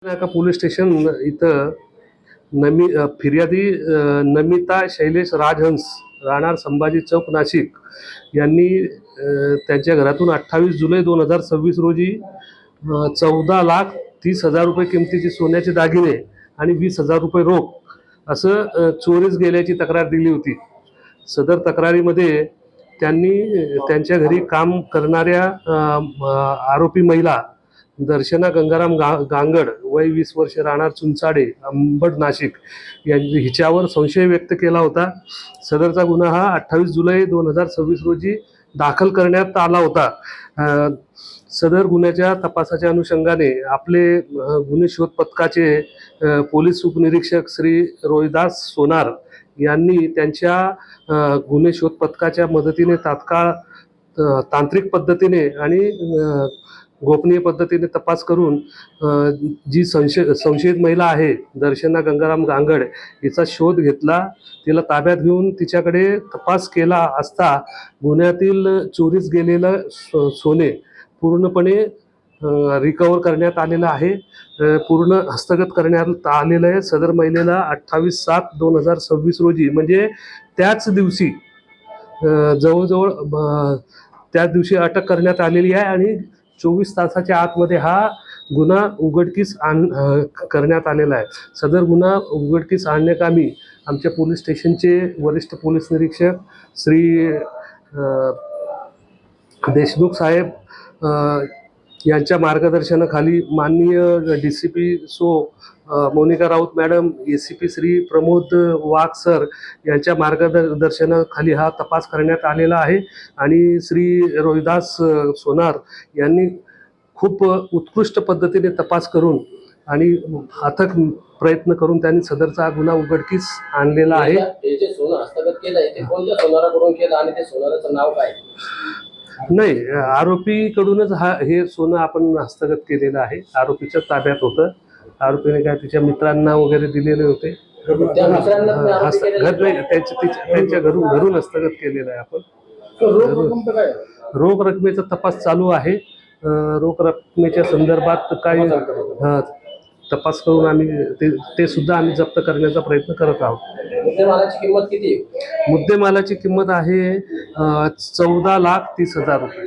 नाका police station इथं फिर्यादी नमिता शैलेश राजहंस राहणार संभाजी चौक नाशिक यांनी त्यांच्या घरातून 28 जुलै 2026 रोजी 14,30,000 रुपये किमतीचे सोन्याचे दागिने आणि 20,000 रुपये रोख असं चोरीस गेल्याची तक्रार दिली होती. सदर तक्रारीमध्ये त्यांनी त्यांच्या घरी काम करणाऱ्या आरोपी महिला दर्शना गंगाराम गांगड वय 20 वर्ष राहणार चुंचाडे अंबड नाशिक हिच्यावर संशय व्यक्त केला होता. सदरचा गुन्हा हा 28 जुलै 2026 रोजी दाखल करण्यात आला होता. सदर गुन्ह्याच्या तपासाच्या अनुषंगाने आपले गुन्हे शोध पथकाचे पोलीस उपनिरीक्षक श्री रोहिदास सोनार यांनी त्यांच्या गुन्हे शोध पथकाच्या मदतीने तात्काळ तांत्रिक पद्धतीने आणि गोपनीय पद्धतीने तपास करून जी संशयित महिला आहे दर्शना गंगाराम गांगड हिचा शोध घेतला. तिला ताब्यात घेऊन तिच्याकडे तपास केला असता गुन्ह्यातील चोरीस गेलेलं सोने पूर्णपणे रिकवर करण्यात आलेलं आहे. पूर्ण हस्तगत करण्यात आलेलं आहे. सदर महिलेला 28/7/2026 रोजी म्हणजे त्याच दिवशी जवळजवळ त्याच दिवशी अटक करण्यात आलेली आहे आणि 24 तासाच्या आतमध्ये हा गुन्हा उघडकीस करण्यात आलेला आहे. सदर गुन्हा उघडकीस आणण्याकामी आमच्या पोलीस स्टेशनचे वरिष्ठ पोलीस निरीक्षक श्री देशमुख साहेब यांच्या मार्गदर्शनाखाली माननीय DCP सो Monika Raut madam, ACP Shri Pramod Wagh sir यांच्या मार्गदर्शनाखाली हा तपास करण्यात आलेला आहे आणि श्री रोहिदास सोनार यांनी खूप उत्कृष्ट पद्धतीने तपास करून आणि अथक प्रयत्न करून त्यांनी सदरचा गुन्हा उघडकीस आणलेला आहे. जे सोनं हस्तगत केलंय ते कोणत्या सोनाराकडून केलं आणि ते सोनाराचं नाव काय? नाही, आरोपीकडूनच हे सोनं आपण हस्तगत केलेलं आहे. आरोपीच्या ताब्यात होतं. आरोपीने काय तिच्या मित्रांना वगैरे दिलेले होते. त्यांच्या घरून हस्तगत केलेलं आहे आपण. रोख रकमेचा तपास चालू आहे. रोख रकमेच्या संदर्भात काय तपास करून आम्ही ते सुद्धा आम्ही जप्त करण्याचा प्रयत्न करत आहोत. मुद्देमालाची किंमत किती? मुद्देमालाची किंमत आहे 14,30,000 रुपये.